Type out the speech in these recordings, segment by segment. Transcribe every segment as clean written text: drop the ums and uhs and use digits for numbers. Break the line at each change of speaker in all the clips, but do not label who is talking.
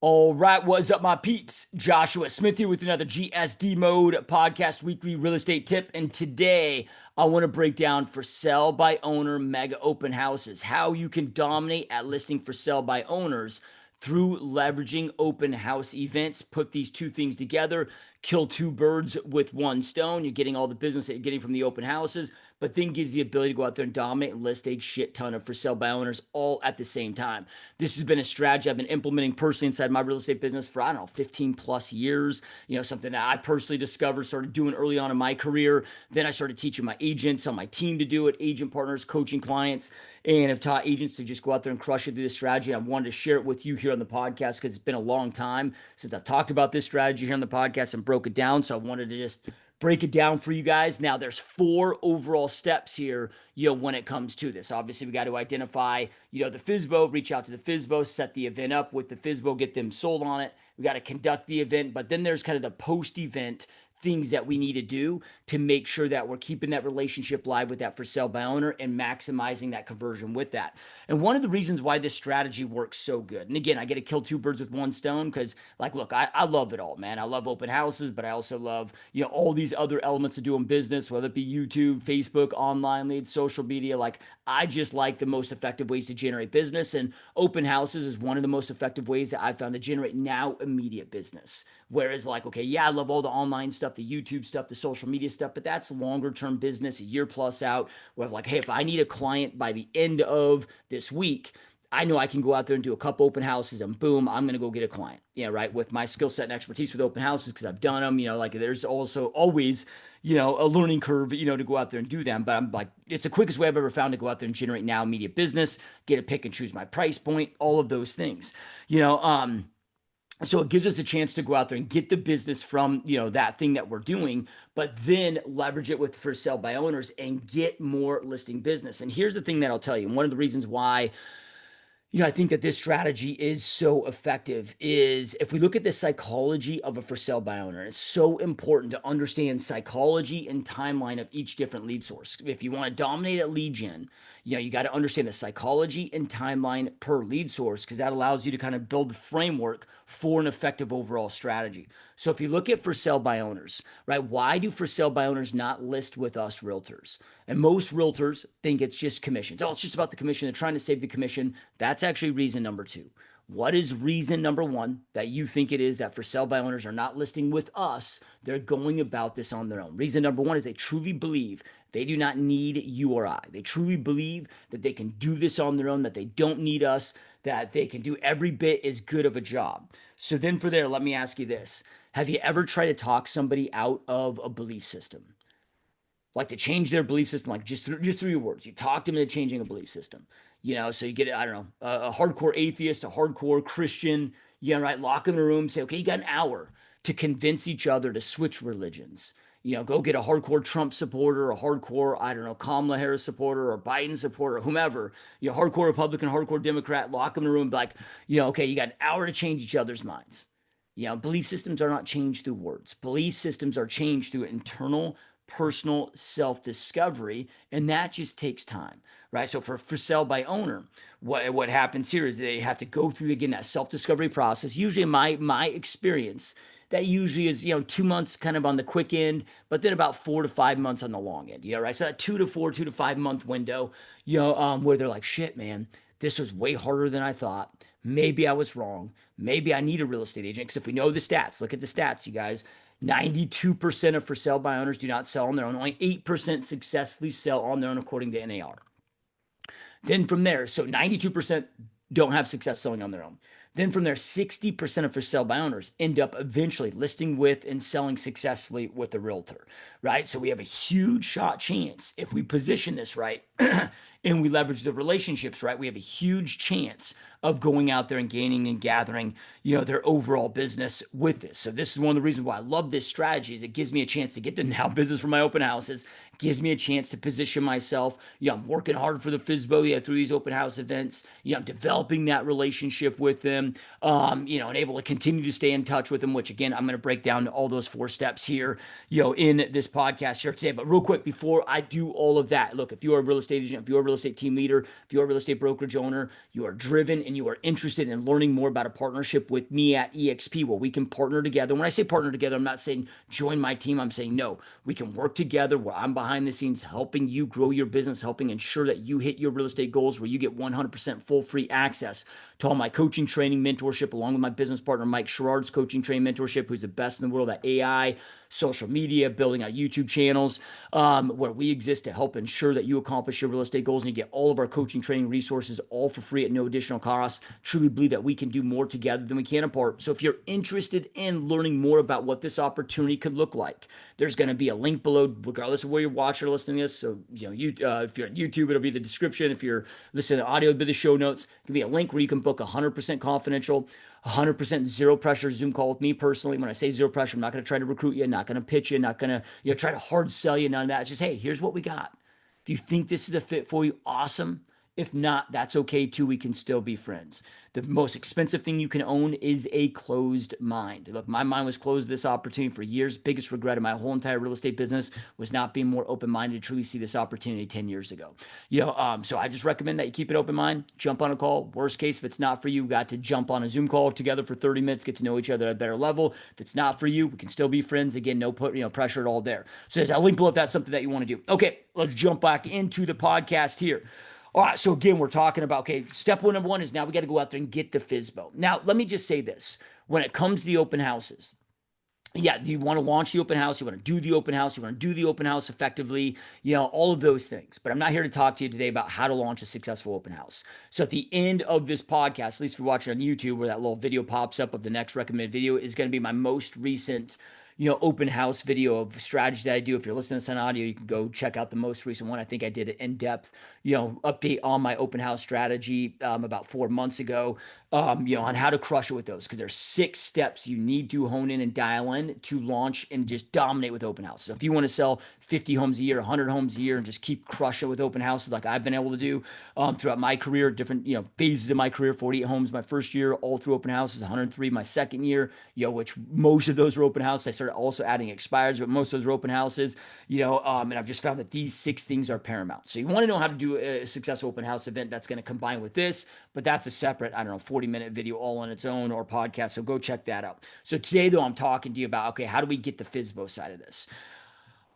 All right, what's up, my peeps? Joshua Smith here with another GSD Mode podcast weekly real estate tip. And today I want to break down for sale by owner mega open houses, how you can dominate at listing for sale by owners through leveraging open house events. Put these two things together, kill two birds with one stone. You're getting all the business that you're getting from the open houses, but then gives the ability to go out there and dominate and list a shit ton of for sale by owners all at the same time. This has been a strategy I've been implementing personally inside my real estate business for, I don't know, 15 plus years. Something that I personally discovered, started doing early on in my career. Then I started teaching my agents on my team to do it, agent partners, coaching clients, and have taught agents to just go out there and crush it through this strategy. I wanted to share it with you here on the podcast because it's been a long time since I've talked about this strategy here on the podcast and broke it down. So I wanted to just break it down for you guys. Now, there's 4 overall steps here, when it comes to this. Obviously, we got to identify, the FSBO, reach out to the FSBO, set the event up with the FSBO, get them sold on it. We got to conduct the event, but then there's kind of the post-event things that we need to do to make sure that we're keeping that relationship live with that for sale by owner and maximizing that conversion with that. And one of the reasons why this strategy works so good, and again, I get to kill two birds with one stone because, look, I love it all, man. I love open houses, but I also love, all these other elements of doing business, whether it be YouTube, Facebook, online leads, social media. I just like the most effective ways to generate business, and open houses is one of the most effective ways that I've found to generate now immediate business. Whereas okay, yeah, I love all the online stuff, the YouTube stuff, the social media stuff, but that's longer term business, a year plus out, where hey, if I need a client by the end of this week, I know I can go out there and do a couple open houses and boom, I'm going to go get a client, right? With my skill set and expertise with open houses, because I've done them, there's also always, a learning curve, to go out there and do them. But I'm it's the quickest way I've ever found to go out there and generate now immediate business, get to pick and choose my price point, all of those things, so it gives us a chance to go out there and get the business from, that thing that we're doing, but then leverage it with for sale by owners and get more listing business. And here's the thing that I'll tell you. One of the reasons why I think that this strategy is so effective is if we look at the psychology of a for sale by owner, it's so important to understand psychology and timeline of each different lead source. If you want to dominate at lead gen, you got to understand the psychology and timeline per lead source because that allows you to kind of build the framework for an effective overall strategy. So if you look at for sale by owners, right? Why do for sale by owners not list with us realtors? And most realtors think it's just commissions. Oh, it's just about the commission. They're trying to save the commission. That's actually reason number 2. What is reason number 1 that you think it is that for sale by owners are not listing with us? They're going about this on their own. Reason number 1 is they truly believe they do not need you or I. They truly believe that they can do this on their own, that they don't need us, that they can do every bit as good of a job. So then for there, let me ask you this. Have you ever tried to talk somebody out of a belief system? To change their belief system, just through your words. You talk them into changing a belief system. So you get, I don't know, a hardcore atheist, a hardcore Christian, right? Lock them in a room, say, okay, you got an hour to convince each other to switch religions. Go get a hardcore Trump supporter, a hardcore, I don't know, Kamala Harris supporter or Biden supporter, or whomever, hardcore Republican, hardcore Democrat, lock them in a room, okay, you got an hour to change each other's minds. Belief systems are not changed through words. Belief systems are changed through internal personal self-discovery, and that just takes time, right? So for sale by owner, what happens here is they have to go through again that self-discovery process. Usually in my experience, that usually is 2 months kind of on the quick end, but then about 4 to 5 months on the long end, right? So that 2 to 5 month window, where they're like, shit, man, this was way harder than I thought. Maybe I was wrong. Maybe I need a real estate agent. Because if we know the stats, look at the stats, you guys. 92% of for sale by owners do not sell on their own. Only 8% successfully sell on their own according to NAR. Then from there, so 92% don't have success selling on their own. Then from there, 60% of for sale by owners end up eventually listing with and selling successfully with a realtor, right? So we have a huge shot chance if we position this right and we leverage the relationships right, we have a huge chance of going out there and gaining and gathering, their overall business with this. So this is one of the reasons why I love this strategy is it gives me a chance to get the now business from my open houses, gives me a chance to position myself. I'm working hard for the FSBO, through these open house events, I'm developing that relationship with them, and able to continue to stay in touch with them, which again, I'm going to break down all those 4 steps here, in this podcast here today. But real quick, before I do all of that, look, if you are a real estate agent, if you're a real estate team leader, if you're a real estate brokerage owner, you are driven and you are interested in learning more about a partnership with me at EXP, where we can partner together. When I say partner together, I'm not saying join my team. I'm saying, no, we can work together where I'm behind the scenes helping you grow your business, helping ensure that you hit your real estate goals, where you get 100% full free access to all my coaching, training, mentorship, along with my business partner, Mike Sherrard's coaching, training, mentorship, who's the best in the world at AI, social media, building out YouTube channels, where we exist to help ensure that you accomplish your real estate goals, and you get all of our coaching, training, resources, all for free at no additional cost. Truly believe that we can do more together than we can apart. So if you're interested in learning more about what this opportunity could look like, there's going to be a link below, regardless of where you're watching or listening to this. So, if you're on YouTube, it'll be the description. If you're listening to audio, it'll be the show notes. It can be a link where you can book 100% confidential, 100% zero pressure Zoom call with me personally. When I say zero pressure, I'm not going to try to recruit you, not going to pitch you, not going to try to hard sell you, none of that. It's just, hey, here's what we got. If you think this is a fit for you, awesome. If not, that's okay too. We can still be friends. The most expensive thing you can own is a closed mind. Look, my mind was closed to this opportunity for years. Biggest regret of my whole entire real estate business was not being more open-minded to truly see this opportunity 10 years ago. So I just recommend that you keep an open mind, jump on a call. Worst case, if it's not for you, we got to jump on a Zoom call together for 30 minutes, get to know each other at a better level. If it's not for you, we can still be friends. Again, no pressure at all there. So there's a link below if that's something that you want to do. Okay, let's jump back into the podcast here. All right, so again, we're talking about, okay, step number one is now we got to go out there and get the FSBO. Now, let me just say this. When it comes to the open houses, yeah, you want to launch the open house, you want to do the open house, you want to do the open house effectively, all of those things. But I'm not here to talk to you today about how to launch a successful open house. So at the end of this podcast, at least if you're watching on YouTube, where that little video pops up of the next recommended video, is going to be my most recent open house video of strategy that I do. If you're listening to this on audio, you can go check out the most recent one. I think I did an in-depth, update on my open house strategy about 4 months ago, on how to crush it with those. Because there's 6 steps you need to hone in and dial in to launch and just dominate with open houses. So if you want to sell 50 homes a year, 100 homes a year, and just keep crushing with open houses like I've been able to do throughout my career, different phases of my career, 48 homes my first year, all through open houses, 103 my second year, which most of those were open houses. I started also adding expires, but most of those were open houses, and I've just found that these 6 things are paramount. So you want to know how to do a successful open house event that's going to combine with this, but that's a separate, 40-minute video all on its own, or podcast. So go check that out. So today though, I'm talking to you about, okay, how do we get the FSBO side of this?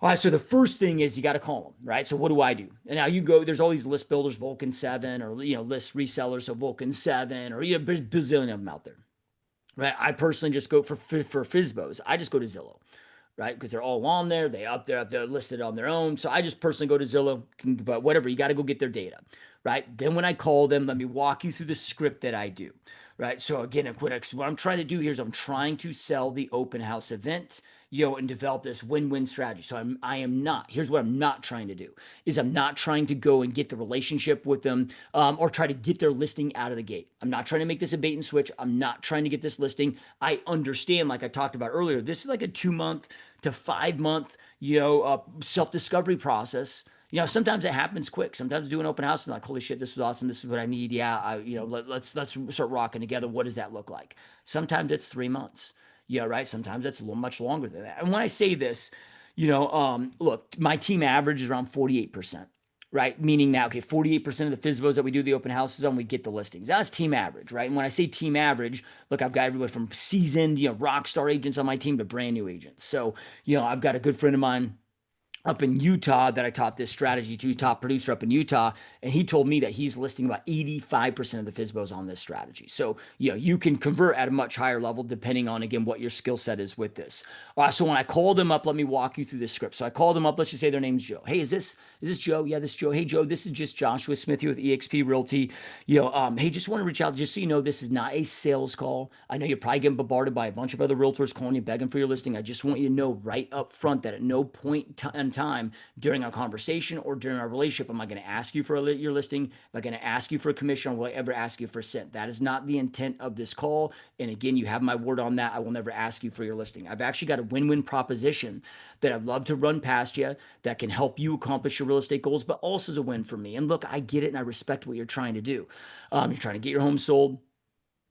All right, so the first thing is you got to call them, right? So what do I do? And now you go, there's all these list builders, Vulcan 7, or, list resellers, so Vulcan 7, or, there's a bazillion of them out there, right? I personally just go for FSBOs. I just go to Zillow, right? Because they're all on there. They're listed on their own. So I just personally go to Zillow, but whatever, you got to go get their data, right? Then when I call them, let me walk you through the script that I do, right? So again, what I'm trying to do here is I'm trying to sell the open house event, and develop this win-win strategy. So here's what I'm not trying to do, is I'm not trying to go and get the relationship with them, or try to get their listing out of the gate. I'm not trying to make this a bait and switch. I'm not trying to get this listing. I understand, like I talked about earlier, this is like a 2-month to 5-month, self-discovery process. Sometimes it happens quick. Sometimes do an open house and like, holy shit, this is awesome. This is what I need. Yeah, let's start rocking together. What does that look like? Sometimes it's 3 months. Yeah, right. Sometimes it's much longer than that. And when I say this, look, my team average is around 48%, right? Meaning that, okay, 48% of the FSBOs that we do the open houses on, we get the listings. That's team average, right? And when I say team average, look, I've got everyone from seasoned, rock star agents on my team to brand new agents. So, I've got a good friend of mine up in Utah that I taught this strategy to, top producer up in Utah, and he told me that he's listing about 85% of the FSBOs on this strategy. So, you can convert at a much higher level depending on, again, what your skill set is with this. All right, so when I call them up, let me walk you through the script. So I call them up, let's just say their name's Joe. Hey, is this Joe? Yeah, this is Joe. Hey, Joe, this is just Joshua Smith here with eXp Realty. Hey, just want to reach out, just so you know, this is not a sales call. I know you're probably getting bombarded by a bunch of other realtors calling you, begging for your listing. I just want you to know right up front that at no point in time during our conversation or during our relationship am I going to ask you for your listing. Am I going to ask you for a commission, or will I ever ask you for a cent? That is not the intent of this call. And again, you have my word on that. I will never ask you for your listing. I've actually got a win-win proposition that I'd love to run past you that can help you accomplish your real estate goals, but also is a win for me. And look, I get it and I respect what you're trying to do. You're trying to get your home sold,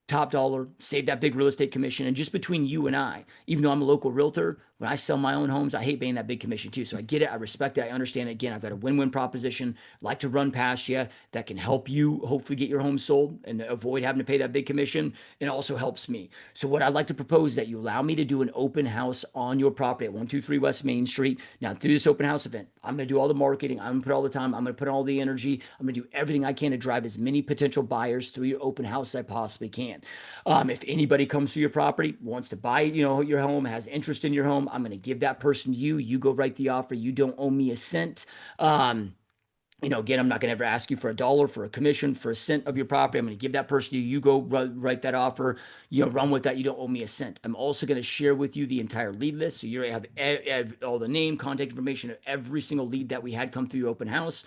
top dollar, save that big real estate commission. And just between you and I, even though I'm a local realtor, when I sell my own homes, I hate paying that big commission too. So I get it. I respect it. I understand it. Again, I've got a win-win proposition. Like to run past you that can help you hopefully get your home sold and avoid having to pay that big commission. And also helps me. So what I'd like to propose is that you allow me to do an open house on your property at 123 West Main Street. Now through this open house event, I'm going to do all the marketing. I'm going to put all the time. I'm going to put all the energy. I'm going to do everything I can to drive as many potential buyers through your open house as I possibly can. If anybody comes to your property, wants to buy, your home, has interest in your home, I'm going to give that person to you. You go write the offer. You don't owe me a cent. Again, I'm not going to ever ask you for a dollar, for a commission, for a cent of your property. I'm going to give that person to you. You go write that offer, run with that. You don't owe me a cent. I'm also going to share with you the entire lead list. So you have all the name, contact information of every single lead that we had come through your open house.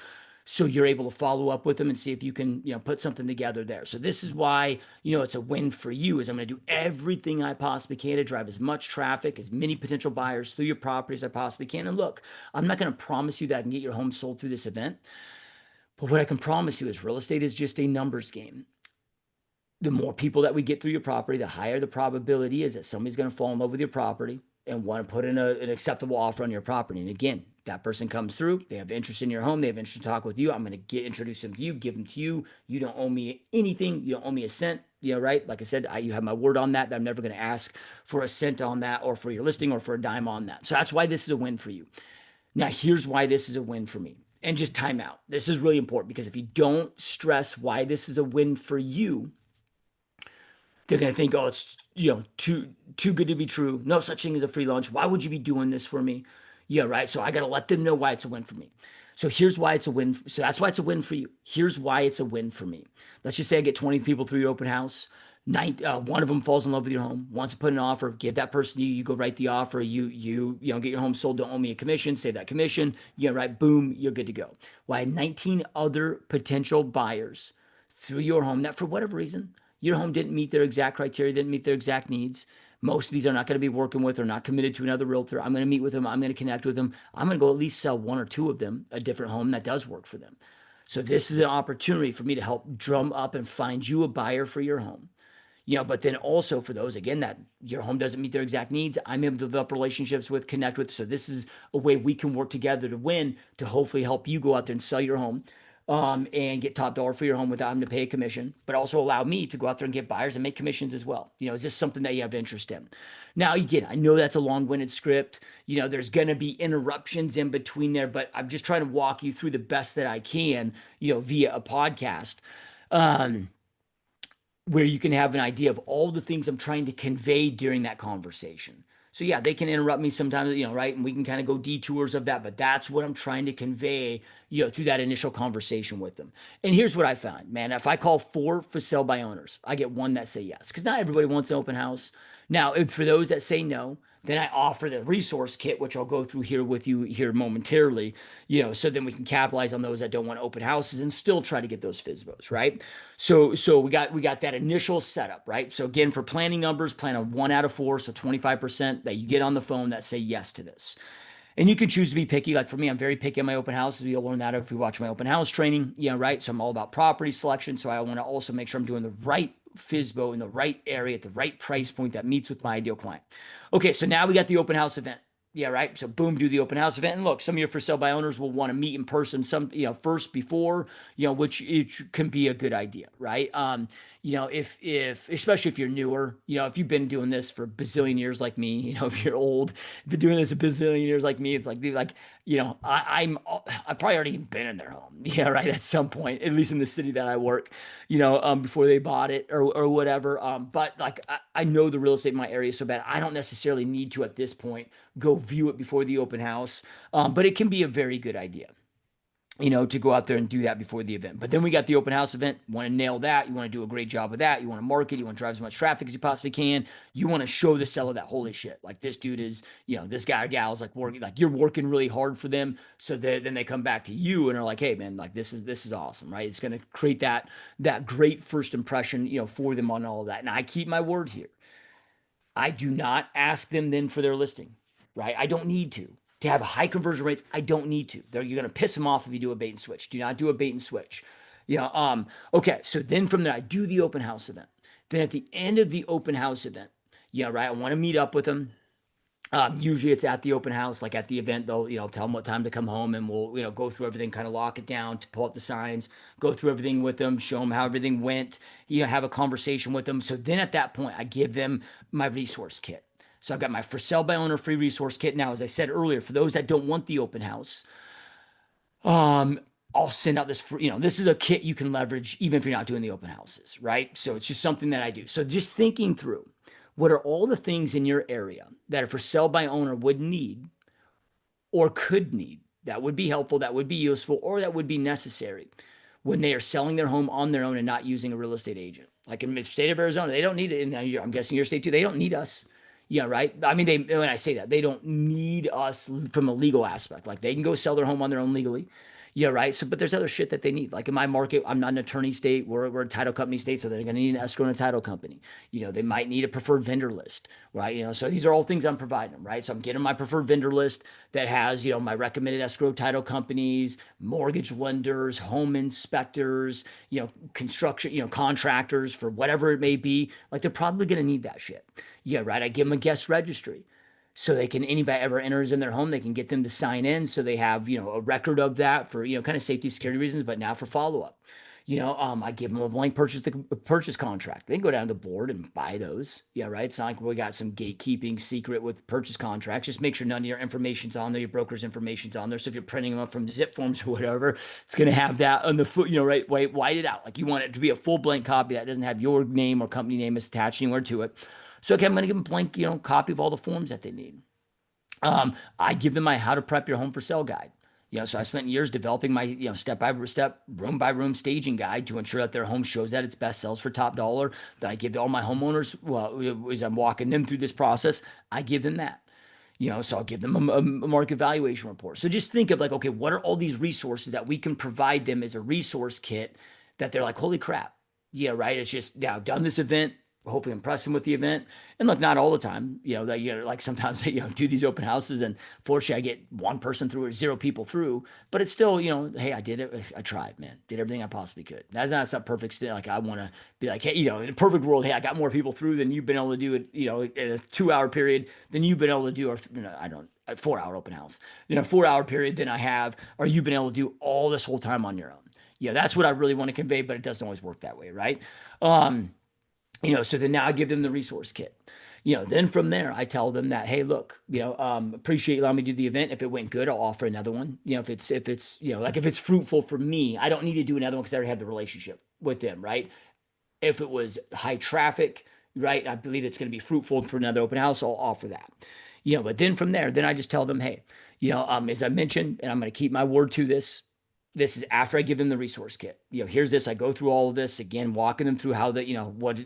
So you're able to follow up with them and see if you can, put something together there. So this is why, it's a win for you is I'm going to do everything I possibly can to drive as much traffic, as many potential buyers through your property as I possibly can. And look, I'm not going to promise you that I can get your home sold through this event. But what I can promise you is real estate is just a numbers game. The more people that we get through your property, the higher the probability is that somebody's going to fall in love with your property and want to put in an acceptable offer on your property. And again, that person comes through, they have interest in your home, they have interest to talk with you. I'm going to introduce them to you, give them to you. You don't owe me anything. You don't owe me a cent. Right? Like I said, you have my word on that. I'm never going to ask for a cent on that or for your listing or for a dime on that. So that's why this is a win for you. Now, here's why this is a win for me. And just time out. This is really important because if you don't stress why this is a win for you, they're going to think, oh, it's too good to be true. No such thing as a free lunch. Why would you be doing this for me? Yeah, right. So I got to let them know why it's a win for me. So here's why it's a win. So that's why it's a win for you. Here's why it's a win for me. Let's just say I get 20 people through your open house. One of them falls in love with your home, wants to put an offer, give that person you go write the offer, get your home sold, don't owe me a commission, save that commission, right, boom, you're good to go. Why 19 other potential buyers through your home that for whatever reason, your home didn't meet their exact criteria, didn't meet their exact needs. Most of these are not going to be working with or not committed to another realtor. I'm going to meet with them. I'm going to connect with them. I'm going to go at least sell one or two of them a different home that does work for them. So this is an opportunity for me to help drum up and find you a buyer for your home. But then also for those, again, that your home doesn't meet their exact needs, I'm able to develop relationships with, connect with. So this is a way we can work together to win, to hopefully help you go out there and sell your home and get top dollar for your home without having to pay a commission, but also allow me to go out there and get buyers and make commissions as well. Is this something that you have interest in? Now, again, I know that's a long-winded script. There's going to be interruptions in between there, but I'm just trying to walk you through the best that I can, via a podcast. Where you can have an idea of all the things I'm trying to convey during that conversation. So yeah, they can interrupt me sometimes, right? And we can kind of go detours of that, but that's what I'm trying to convey, through that initial conversation with them. And here's what I found, man. If I call 4 for sale by owners, I get 1 that say yes, because not everybody wants an open house. Now, for those that say no, then I offer the resource kit, which I'll go through here with you here momentarily, so then we can capitalize on those that don't want open houses and still try to get those FSBOs, right? So we got that initial setup, right? So again, for planning numbers, plan on 1 out of 4, so 25% that you get on the phone that say yes to this. And you can choose to be picky. Like for me, I'm very picky on my open houses. You'll learn that if you watch my open house training, right? So I'm all about property selection. So I want to also make sure I'm doing the right FSBO in the right area at the right price point that meets with my ideal client. Okay, so now we got the open house event. Yeah, right. So boom, do the open house event. And look, some of your for sale by owners will want to meet in person some, first before, which it can be a good idea, right? If especially if you're newer, if you've been doing this for a bazillion years like me, if you're old, been doing this a bazillion years like me, it's like, I've probably already been in their home, yeah, right, at some point, at least in the city that I work, before they bought it or whatever. But like I know the real estate in my area so bad, I don't necessarily need to at this point go view it before the open house, but it can be a very good idea, to go out there and do that before the event. But then we got the open house event. You want to nail that. You want to do a great job with that. You want to market. You want to drive as much traffic as you possibly can. You want to show the seller that holy shit, like this dude is, this guy or gal is like working, like you're working really hard for them. So then they come back to you and are like, hey man, like this is awesome, right? It's going to create that great first impression, for them on all of that. And I keep my word here. I do not ask them then for their listing, right? I don't need to have high conversion rates. I don't need to. You're going to piss them off if you do a bait and switch. Do not do a bait and switch. Okay. So then from there, I do the open house event. Then at the end of the open house event, right, I want to meet up with them. Usually it's at the open house, like at the event, they'll, tell them what time to come home and we'll, go through everything, kind of lock it down to pull up the signs, go through everything with them, show them how everything went, have a conversation with them. So then at that point, I give them my resource kit. So I've got my for sale by owner free resource kit. Now, as I said earlier, for those that don't want the open house, um, I'll send out this free, this is a kit you can leverage even if you're not doing the open houses, right? So it's just something that I do. So just thinking through what are all the things in your area that a for sale by owner would need or could need that would be helpful, that would be useful, or that would be necessary when they are selling their home on their own and not using a real estate agent. Like in the state of Arizona, they don't need it. And I'm guessing your state too. They don't need us. Yeah, right. I mean, when I say that, they don't need us from a legal aspect. Like they can go sell their home on their own legally. Yeah, right. So, but there's other shit that they need. Like in my market, I'm not an attorney state. We're a title company state, so they're going to need an escrow and a title company. They might need a preferred vendor list, right? So these are all things I'm providing them, right? So I'm getting my preferred vendor list that has, my recommended escrow title companies, mortgage lenders, home inspectors, construction, contractors for whatever it may be. Like they're probably going to need that shit. Yeah, right. I give them a guest registry so they can anybody ever enters in their home, they can get them to sign in so they have a record of that for kind of safety security reasons, but now for follow-up. I give them a blank purchase contract. They can go down to the board and buy those. Yeah, right. It's not like we got some gatekeeping secret with purchase contracts. Just make sure none of your information's on there, your broker's information's on there. So if you're printing them up from zip forms or whatever, it's gonna have that on the foot, right? White it out. Like you want it to be a full blank copy that doesn't have your name or company name attached anywhere to it. So okay, I'm gonna give them a blank, copy of all the forms that they need. I give them my how to prep your home for sale guide. So I spent years developing my, step by step, room by room staging guide to ensure that their home shows at its best, sells for top dollar. That I give to all my homeowners. Well, as I'm walking them through this process, I give them that. So I'll give them a market valuation report. So just think of like, okay, what are all these resources that we can provide them as a resource kit that they're like, holy crap. Yeah, right. It's just, yeah, I've done this event, hopefully impress them with the event. And look, not all the time, that like sometimes I, do these open houses and fortunately I get one person through or zero people through, but it's still, hey, I did it. I tried, man, did everything I possibly could. That's not perfect still. Like I want to be like, hey, in a perfect world, hey, I got more people through than you've been able to do it, in a 2 hour period than you've been able to do, or, I don't, a 4 hour open house, 4 hour period than I have, or you've been able to do all this whole time on your own. That's what I really want to convey, but it doesn't always work that way, right? So then now I give them the resource kit. Then from there, I tell them that, hey, look, appreciate you allowing me to do the event. If it went good, I'll offer another one. If it's, like if it's fruitful for me, I don't need to do another one because I already have the relationship with them, right? If it was high traffic, right, I believe it's going to be fruitful for another open house, I'll offer that. But then from there, then I just tell them, hey, as I mentioned, and I'm going to keep my word to this. This is after I give them the resource kit. Here's this. I go through all of this again, walking them through how what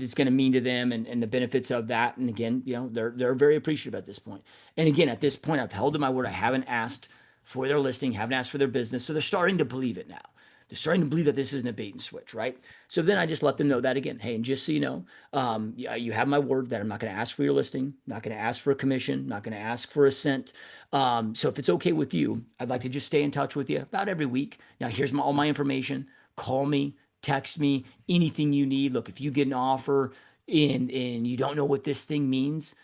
it's going to mean to them and the benefits of that. And again, they're very appreciative at this point. And again, at this point, I've held to my word. I haven't asked for their listing, haven't asked for their business, so they're starting to believe it now. They're starting to believe that this isn't a bait and switch, right? So then I just let them know that again. Hey, and just so you know, you have my word that I'm not going to ask for your listing, not going to ask for a commission, not going to ask for a cent. So if it's okay with you, I'd like to just stay in touch with you about every week. Now, here's all my information. Call me, text me, anything you need. Look, if you get an offer and you don't know what this thing means,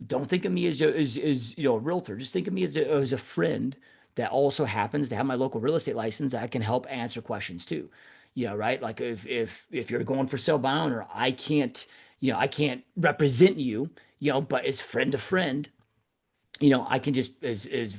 don't think of me as a realtor. Just think of me as a friend that also happens to have my local real estate license that can help answer questions too. Right? Like if you're going for sale by owner, I can't represent you, but as friend to friend, I can just as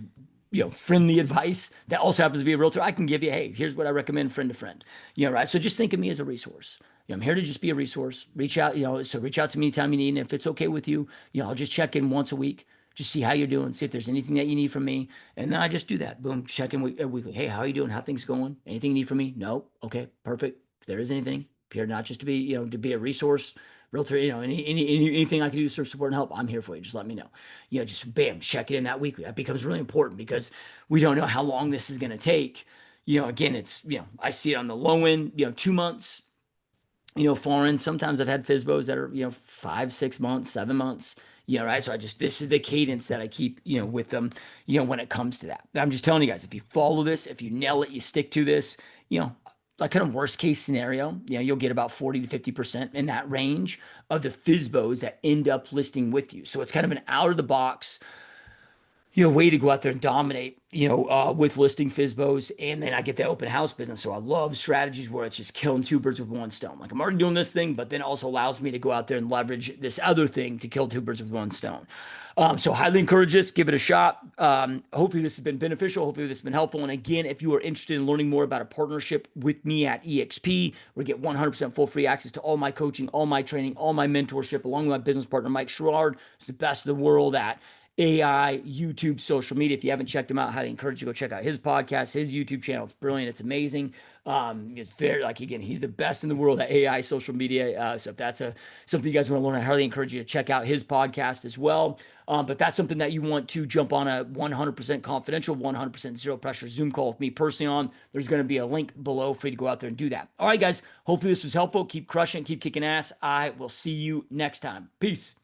friendly advice that also happens to be a realtor. I can give you, hey, here's what I recommend friend to friend. Right. So just think of me as a resource. I'm here to just be a resource. Reach out, so reach out to me anytime you need. And if it's okay with you, I'll just check in once a week, just see how you're doing, see if there's anything that you need from me. And then I just do that. Boom, check in weekly. Hey, how are you doing? How things going? Anything you need from me? No. Okay, perfect. If there is anything, here not just to be, to be a resource, realtor, anything I can do to serve support and help, I'm here for you. Just let me know. Just bam, check it in that weekly. That becomes really important because we don't know how long this is going to take. Again, it's, I see it on the low end, 2 months, foreign. Sometimes I've had FISBOs that are, 5, 6 months, 7 months, right? So this is the cadence that I keep, with them, when it comes to that. I'm just telling you guys, if you follow this, if you nail it, you stick to this, like kind of worst case scenario, you'll get about 40 to 50% in that range of the FISBOs that end up listing with you. So it's kind of an out of the box, way to go out there and dominate, with listing FISBOs. And then I get the open house business. So I love strategies where it's just killing two birds with one stone. Like I'm already doing this thing, but then also allows me to go out there and leverage this other thing to kill two birds with one stone. So highly encourage this, give it a shot. Hopefully this has been beneficial. Hopefully this has been helpful. And again, if you are interested in learning more about a partnership with me at EXP, where you get 100% full free access to all my coaching, all my training, all my mentorship, along with my business partner, Mike Sherrard, who's the best in the world at AI, YouTube, social media. If you haven't checked him out, I highly encourage you to go check out his podcast, his YouTube channel. It's brilliant. It's amazing. It's very, like, again, he's the best in the world at AI, social media. So if that's something you guys want to learn, I highly encourage you to check out his podcast as well. But that's something that you want to jump on a 100% confidential, 100% zero pressure Zoom call with me personally on. There's going to be a link below for you to go out there and do that. All right, guys. Hopefully this was helpful. Keep crushing, keep kicking ass. I will see you next time. Peace.